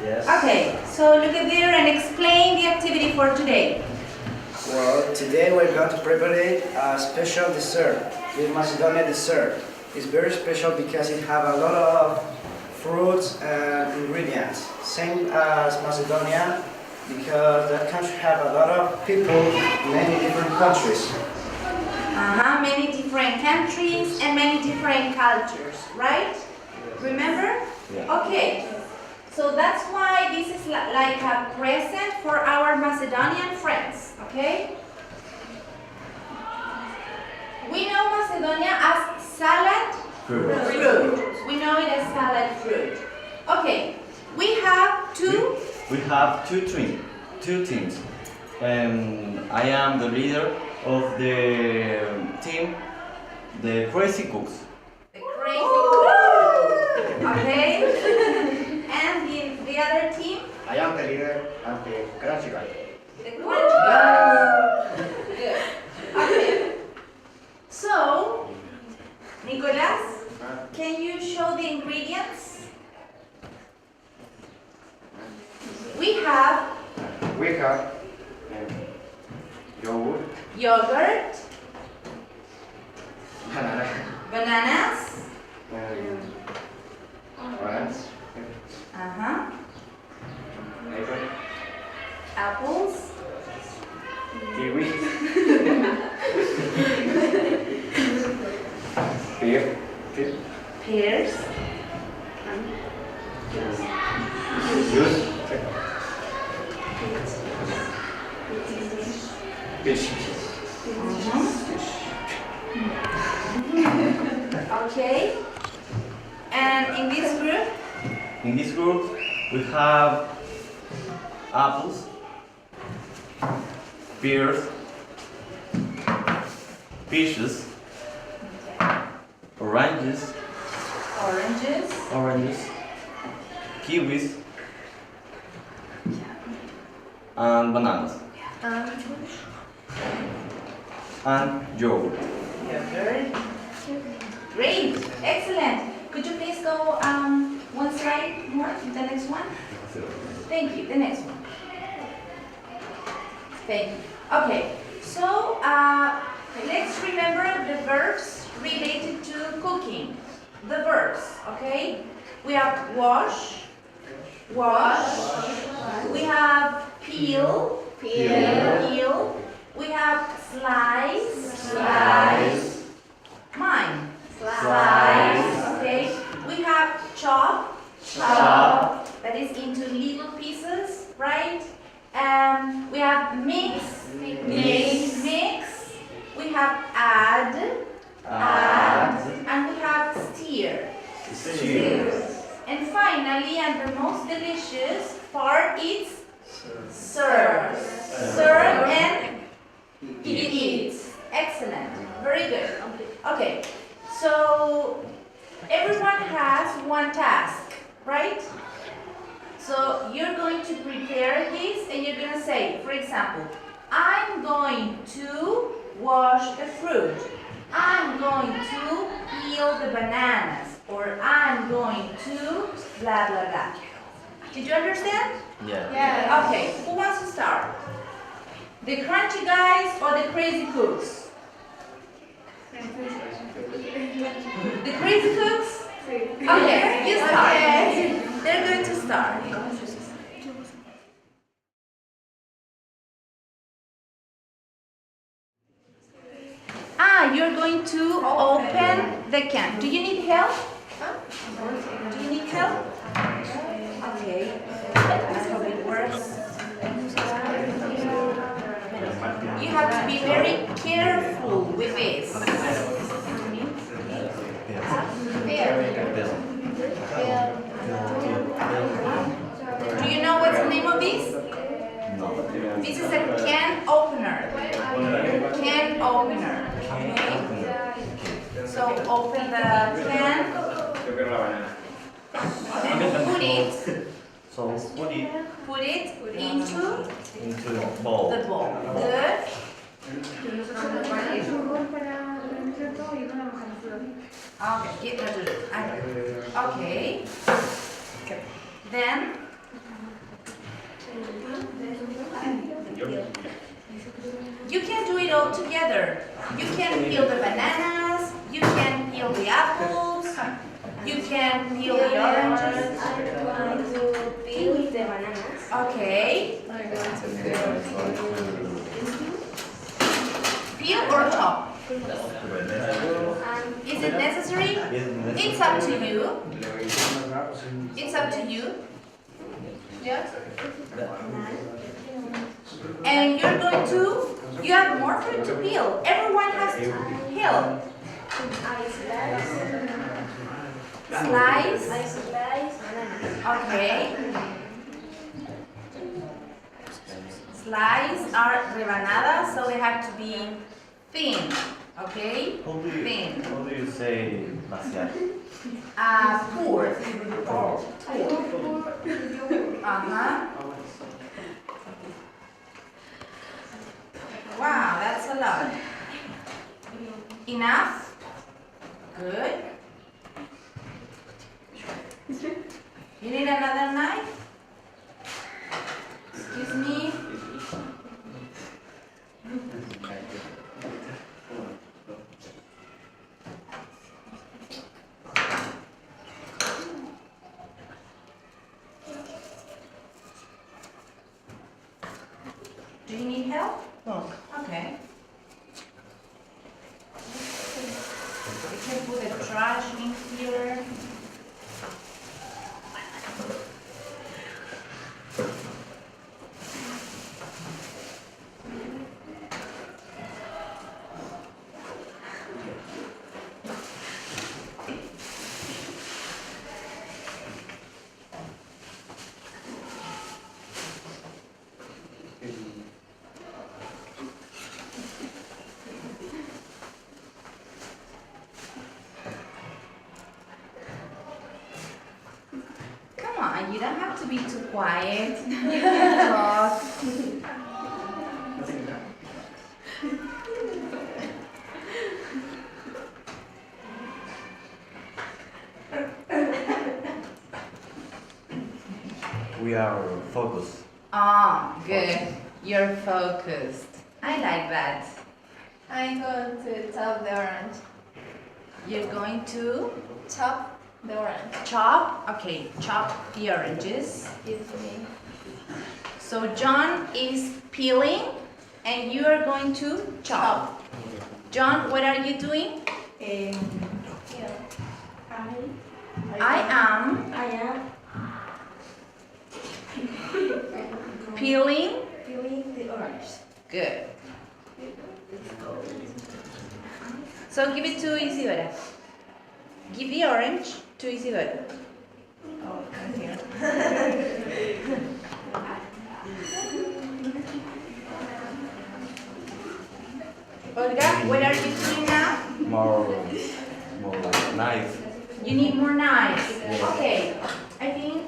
Yes. Okay, so look at there and explain the activity for today. Well, today we're going to prepare a special dessert, the Macedonia dessert. It's very special because it has a lot of fruits and ingredients. Same as Macedonia, because that country have a lot of people, many different countries. Many different countries and many different cultures, right? Remember? Yeah. Okay, so that's why this is like a present for our Macedonian friends, okay? We know Macedonia as salad fruit. We know it as salad fruit. Okay, we have two. We have two teams. I am the leader of the team, the Crazy Cooks. The crazy cooks. Okay. And the other team? I am the leader of the Crunchy Guy. The crunchy guys. Good. Okay. So, Nicolas, can you show the ingredients? We have Yogurt, yogurt, banana, bananas, orange, apple, apples, kiwi, pear, pears, juice, fish. Okay. And in this group? In this group, we have apples, pears, peaches, oranges, kiwis, and bananas, and yogurt. Yogurt. Great. Excellent. Could you please go one slide more? The next one? Thank you. The next one. Thank you. Okay. So let's remember the verbs related to cooking. The verbs, okay? We have wash. We have peel. We have slice. Mine. Okay. We have chop. That is into little pieces, right? We have mix. We have add. And we have steer. And finally, and the most delicious part is serve. Serve and eat. Excellent. Very good. Okay. So everyone has one task, right? So you're going to prepare this and you're going to say, for example, I'm going to wash the fruit. I'm going to peel the bananas. Or I'm going to blah, blah, blah. Did you understand? Yeah. Okay, who wants to start? The crunchy guys or the crazy cooks? The crazy cooks? Okay, you start. They're going to start. You're going to open the can. Do you need help? Do you need help? Okay. That's how it works. You have to be very careful with this. Do you know what's the name of this? No. This is a can opener. Can opener. Okay. So open the can. And put it. So Put it into the bowl. the bowl. Good. Okay. Okay. Then You can do it all together. You can peel the bananas, you can peel the apples, you can peel the oranges. I'm going to peel the bananas. Okay. Peel or chop? Is it necessary? It's up to you. It's up to you. Yes. And you're going to, you have more fruit to peel. Everyone has to peel. I Slice. bananas. Okay. Slice are rebanadas, so they have to be thin. Okay? Thin. How do you say vaciar? Pour. Uh-huh. Wow, that's a lot. Enough? Good. You need another knife? Excuse me. Do you need help? No. Okay. We can put the trash in here. Come on, you don't have to be too quiet. You can talk. We are focused. Ah, good. You're focused. I like that. I'm going to chop the orange. You're going to Chop the orange. chop. Okay, chop the oranges. Excuse me. So John is peeling and you are going to chop. John, what are you doing? Yeah. I am I am peeling. peeling the orange. Good. So give it to Isidora. Give the orange to Isidora. Oh, here. Olga, what are you doing now? More like knife. You need more knives. Yeah. Okay. I think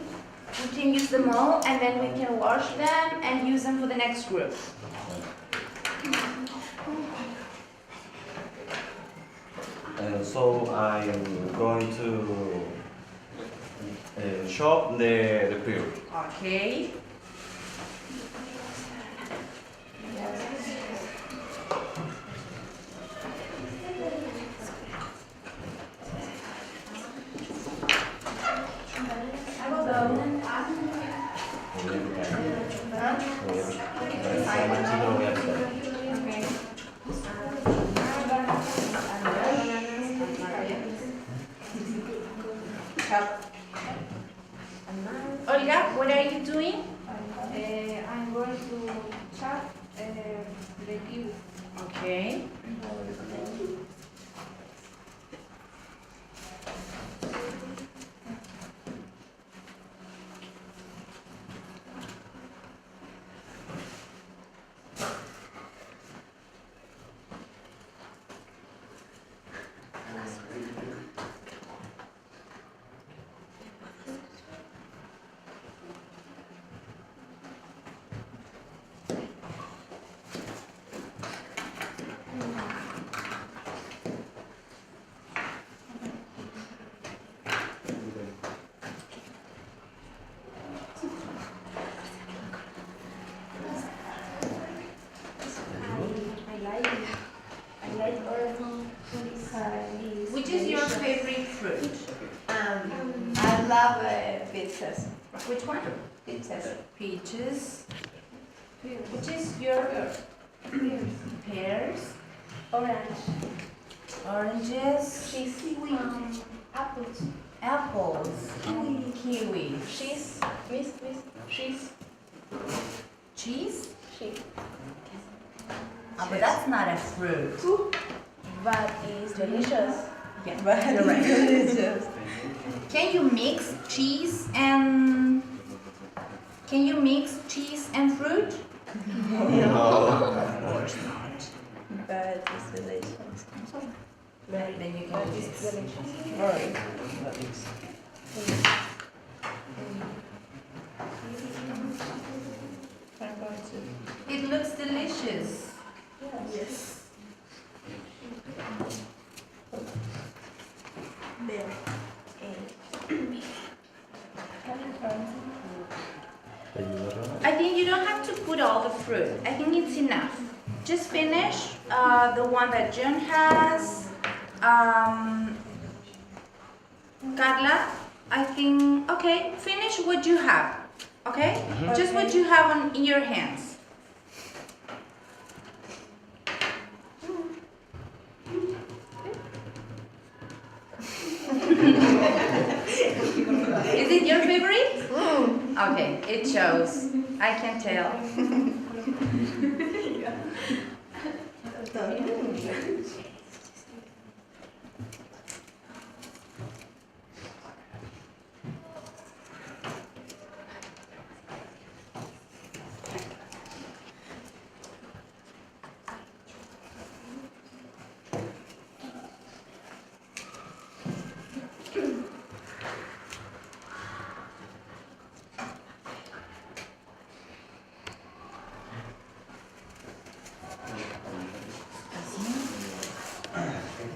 we can use them all and then we can wash them and use them for the next group. And so I'm going to chop the peel. Okay. Olga, what are you doing? I'm going to chop the cube. Okay. love pizzas. Which one? Pizzas. Peaches. Which is your pears, Orange. oranges, Cheese. Apples. apples, and kiwi. Cheese. Miss. Cheese. Cheese? Cheese. But that's not a fruit. But it's delicious. Yeah, But correct. delicious. Can you mix cheese and fruit? Of course not. But it's delicious. Then you But can it's mix. delicious. I'm going to. It looks delicious. Yes. There. I think you don't have to put all the fruit. I think it's enough. Just finish the one that John has. Carla, I think, okay, finish what you have. Okay? Just what you have in your hands. Is it your favorite? Okay, it shows. I can tell.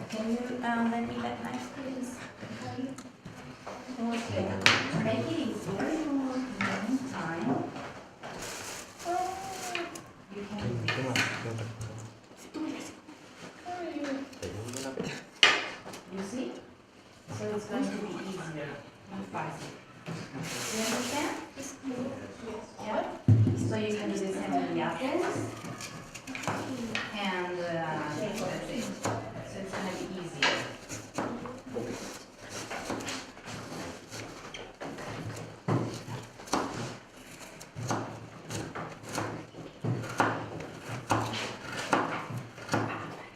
Can you lend me that knife, please? Okay. Make it easier. Time. You You see? So it's going to be easier and faster. You understand? Yeah? So you can do the same with the apples. And that's it. So it's going to be easier.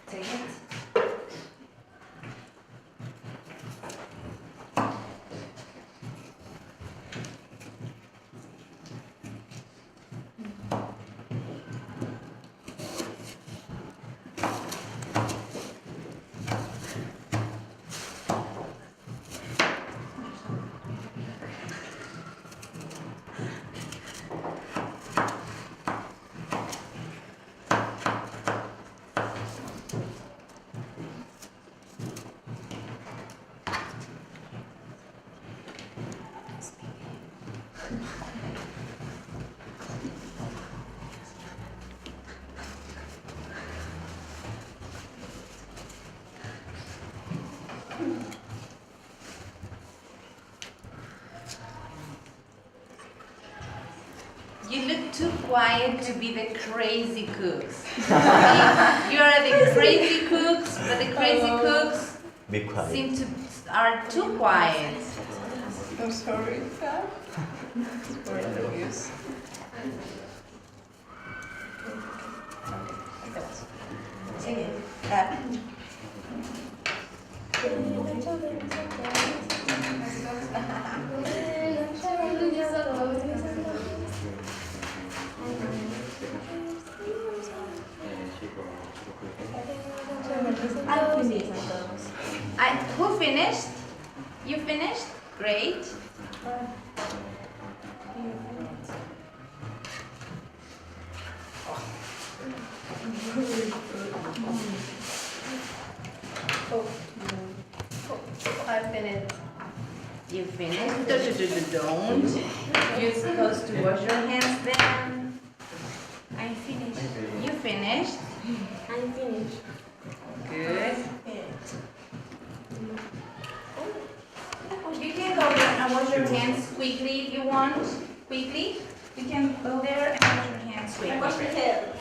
Take it. You look too quiet to be the crazy cooks. You are the crazy cooks, but the crazy cooks Be quiet. are too quiet. I'm sorry. Very nervous. Sing it. Who finished? You finished? Great. I finished. You finished? Don't. You're supposed to wash your hands then. I finished. You finished? I finished. Good. You can go there and wash wash your hands quickly if you want. Quickly. You can go there and wash your hands quickly. Wash my hands.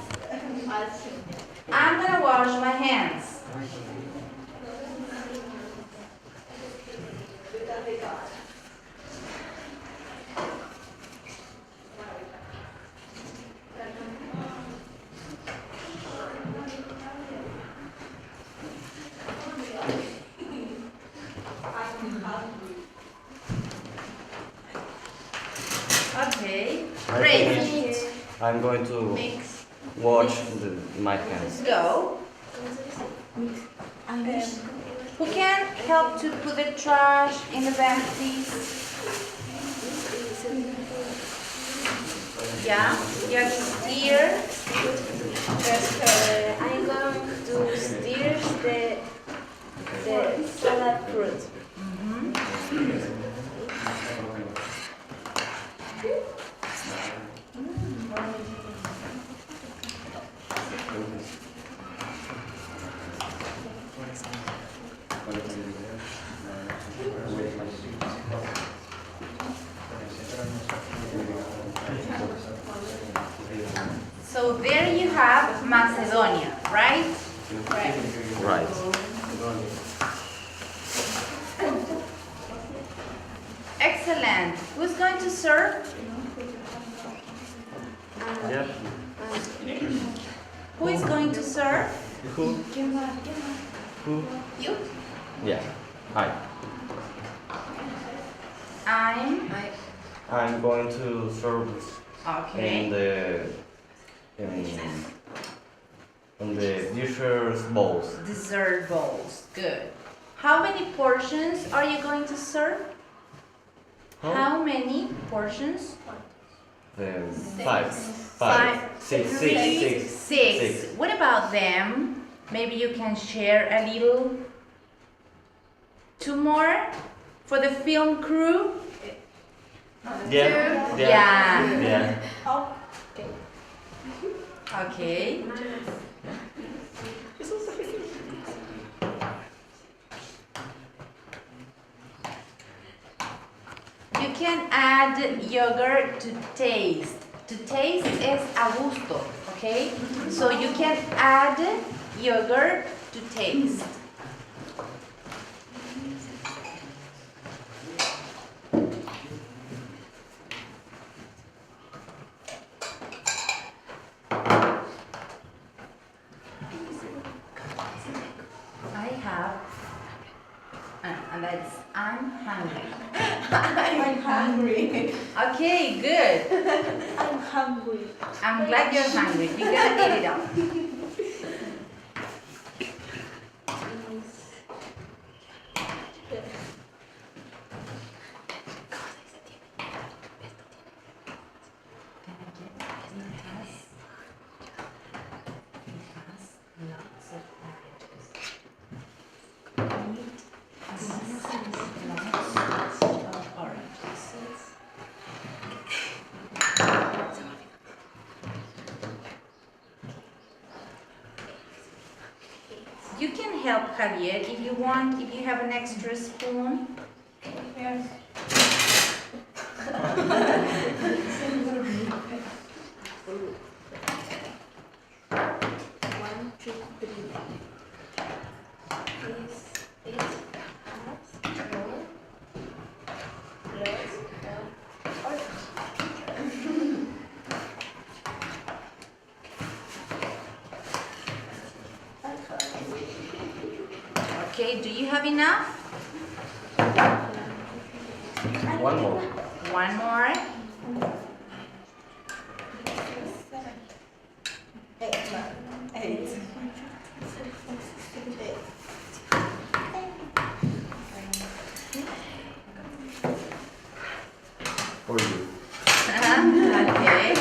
I'm gonna wash my hands. Okay, I great. finished. I'm going to Mix. wash my hands. Go. Who can help to put the trash in the bag, please? Yeah, you have to steer. I'm going to stir the salad fruit. So there you have Macedonia, right? Right. Excellent. Who's going to serve? Yeah. Who is going to serve? Who? Who? You. Yeah. Hi. I'm going to serve in Okay. the dishes bowls. Dessert bowls. Good. How many portions are you going to serve? Huh? How many portions? Five. Six. Six. What about them? Maybe you can share a little. Two more for the film crew. Yeah. Yeah. Okay. Okay. You can add yogurt to taste. To taste is a gusto, okay? So you can add yogurt to taste. I have, and that's I'm hungry. I'm hungry. Okay, good. I'm hungry. I'm glad you're hungry. You're gonna eat it up. You can help Javier if you want, if you have an extra spoon. One, two, three. This has more plus Okay, do you have enough? One more. One more. Eight. For you. Okay.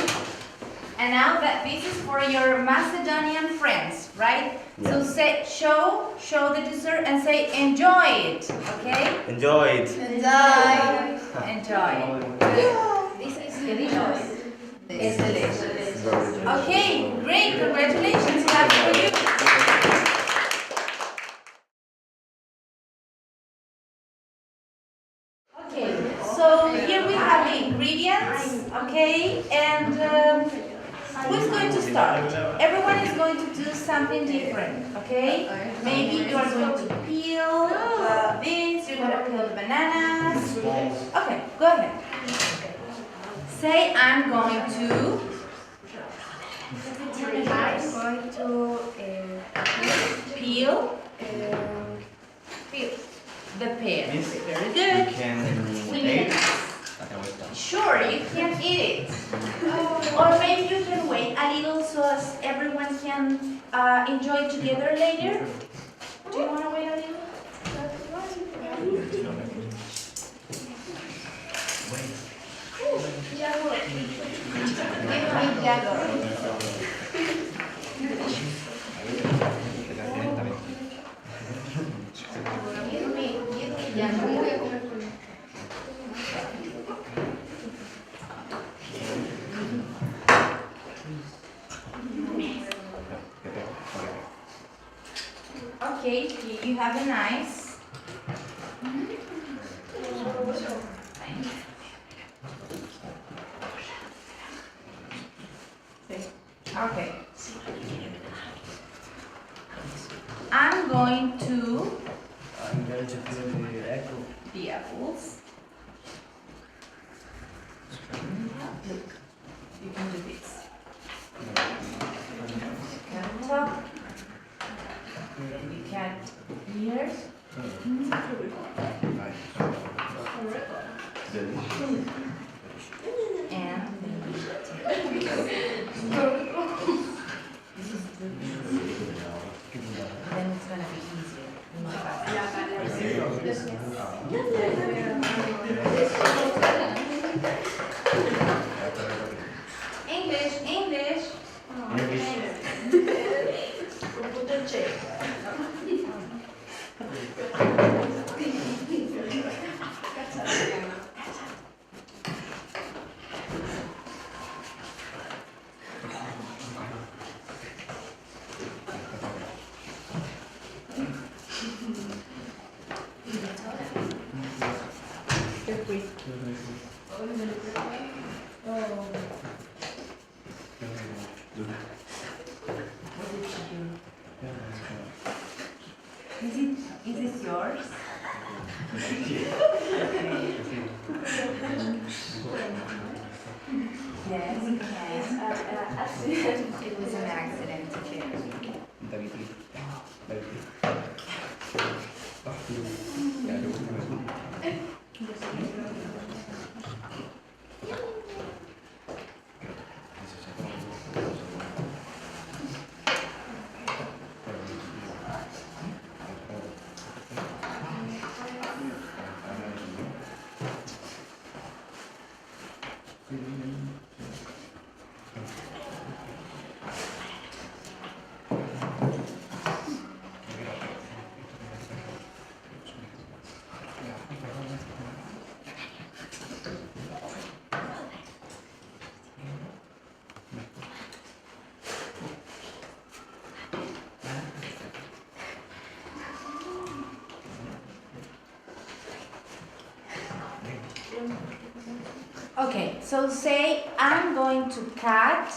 And now that this is for your Macedonian friends, right? So Yeah. say show the dessert and say enjoy it. Okay? Enjoy it. Enjoy. This is delicious. It's delicious. Okay, great. Congratulations. Clap for you. Okay, So here we have the ingredients, okay? And who's going to start? Everyone is going to do something different, okay? Maybe you are going to peel this, you're going to peel the bananas. Okay, go ahead. Say, I'm going to peel the pear. Very You good. can We eat. can, sure, you can eat it. Or maybe you can wait a little so as everyone can enjoy together later. Do you want to wait a little? Okay, here you have the knives. Okay. I'm going to peel the apple. the apples. Look, you can do this. Can top. You can here. And then it's gonna be easier. English, English. Is it yours? Yes, you can. It was an accident, okay. Okay, so say I'm going to cut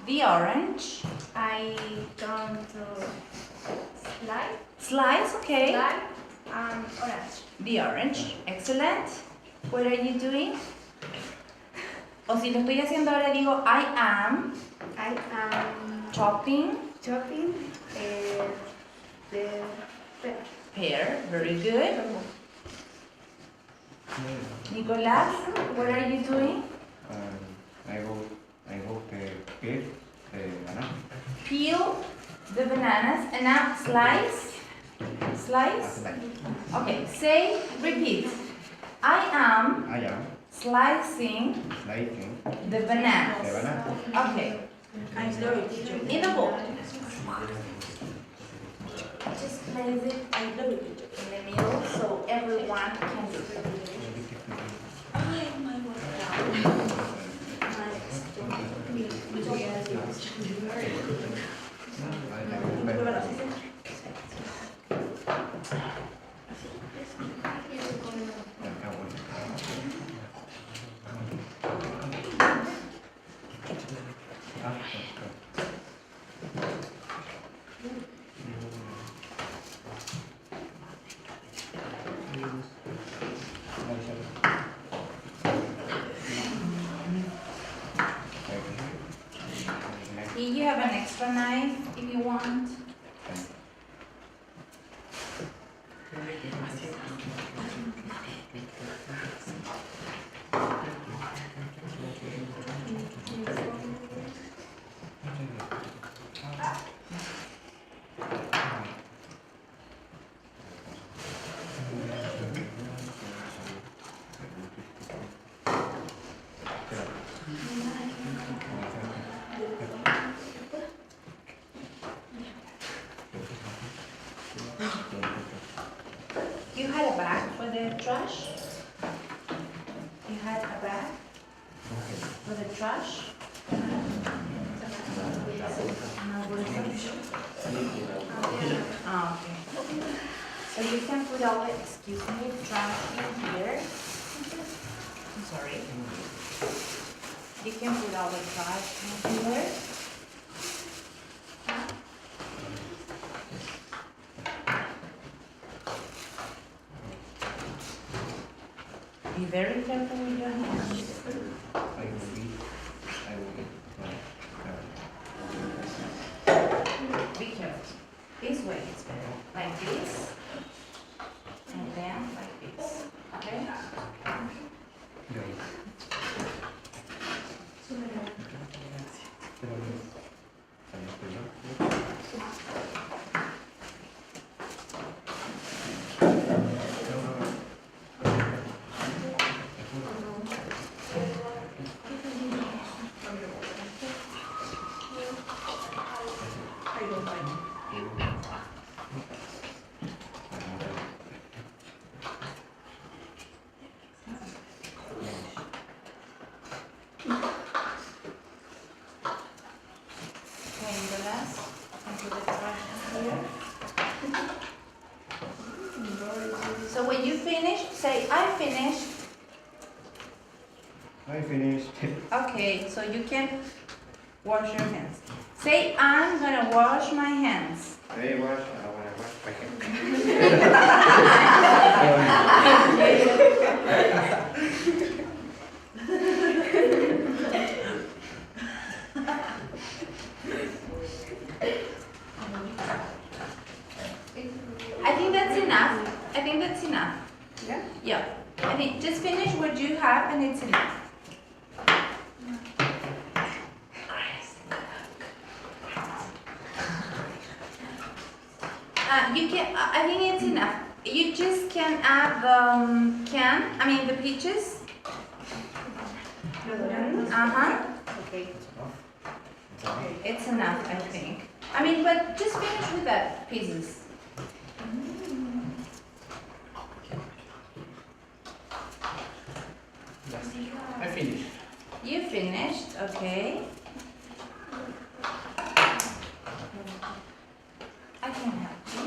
the orange. I don't slide. Slice, okay. Slide orange. The orange, excellent. What are you doing? O si lo estoy haciendo ahora digo I am I am chopping chopping the pear. pear. Very good. Nicolás, what are you doing? I go peel banana. Peel the bananas and now slice. Slice. Okay, say, repeat. I am I am slicing slicing the the bananas. banana. Okay. In the bowl. Just place it in the middle so everyone can see. extra knife if you want. You had a bag for the trash? You had a bag for the trash? Oh, okay. So you can put all the, excuse me, trash in here. I'm sorry. You can put all the trash in here. Be very careful with your hands. Be careful. This way is better. Like this. And then like this. Okay? Okay, the last. And put the trash in here. So when you finish, say, I finished. I finished. Okay, so you can wash your hands. Say, I'm gonna wash my hands. Hey, wash. I wanna wash my hands. I think that's enough. I think that's enough. Yeah? Yeah. I think just finish what you have and it's enough. You can, I think it's enough. You just can add the peaches. Uh-huh. Okay. It's enough, I think. I mean, but just finish with that pieces. I finished. You finished, okay. I can help you.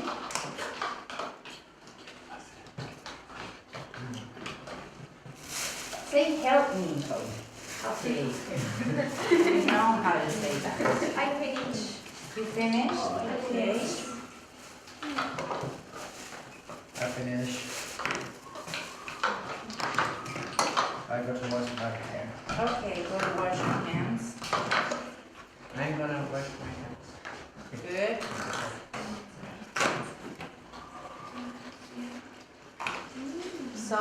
Say help me. Okay. You know how to say that. I finish. You finished? Okay. I finished. I got to wash my hair. Okay, go to wash your hands. I'm gonna wash my hands. Good. So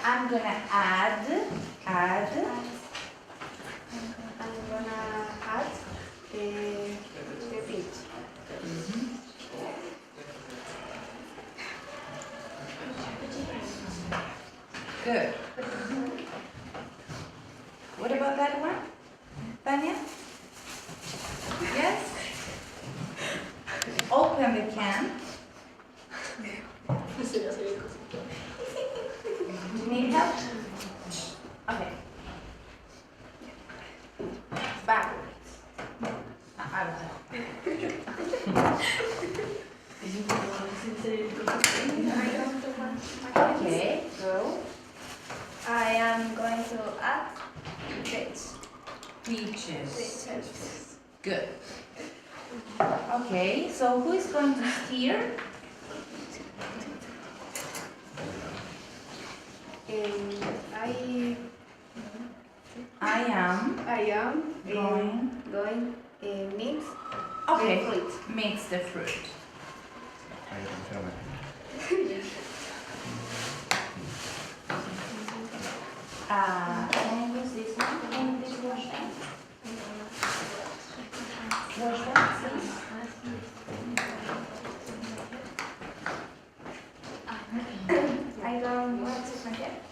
I'm gonna add. I'm gonna add the peach. Good. What about that one? Tanya? Yes? Open the can. Do you need help? Okay. Backwards. I will help. Okay, go. I am going to add peach. Peaches. Good. Okay, so who is going to steer? I I am am going going mix Okay, fruit. mix the fruit. Can I use this one in this washing? Wash that, please. I don't want to forget.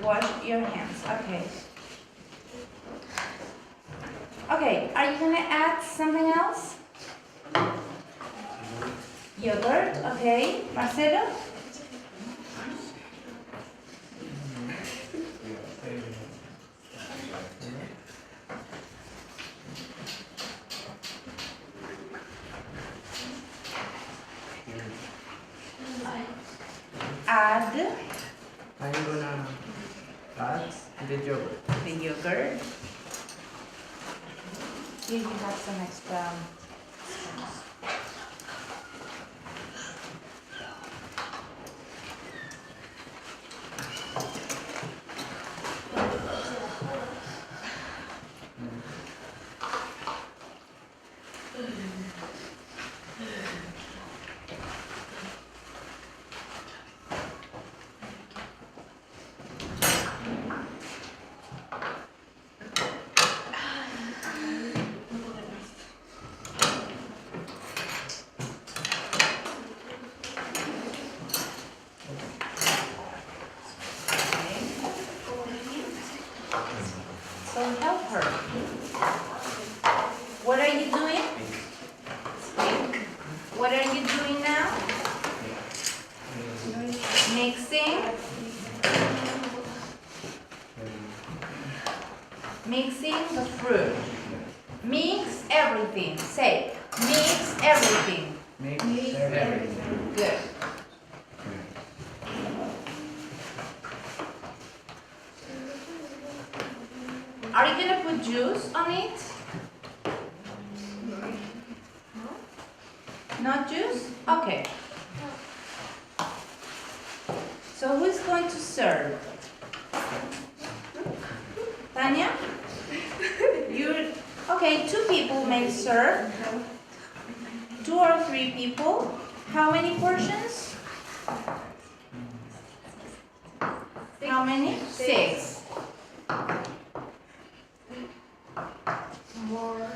Wash your hands. Okay. Okay, are you gonna add something else? Yogurt, okay. Marcelo? Add I'm gonna add the yogurt. the yogurt. Here you have some extra spoons. So help her. What are you doing? What are you doing now? Mixing. Mixing the fruit. Mix everything. Say, mix everything. Mix everything. Good. Are you gonna put juice on it? Not juice? Okay. So who's going to serve? Tanya? You okay, 2 people may serve. 2 or 3 people. How many portions? How many? 6. More.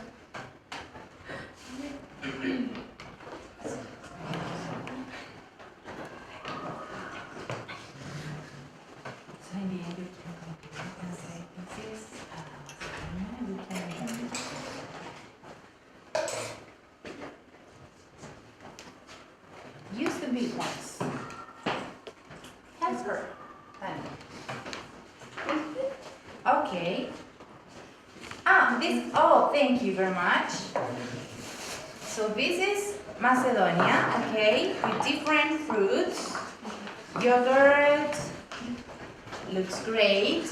Use the big ones. Help her. Okay. Oh, thank you very much. So this is Macedonia, okay, with different fruits. Yogurt looks great.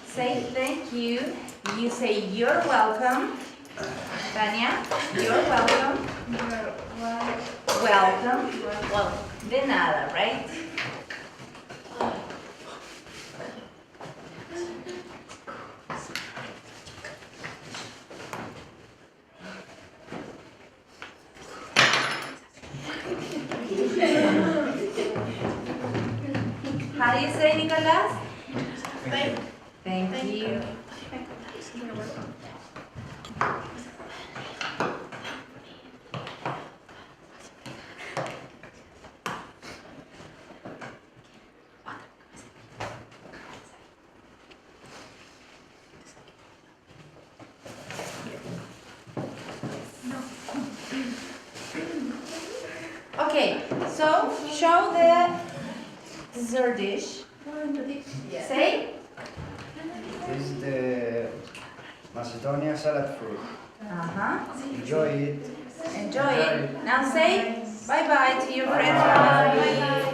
Say thank you. You say you're welcome. Tanya, you're welcome. Welcome. Well, de nada, right? How do you say, Nicolas? Thank you. Okay, so show the dessert dish. Say. This is the Macedonia salad fruit. Enjoy Enjoy it. it. Now say bye bye to your friends. Bye. Bye.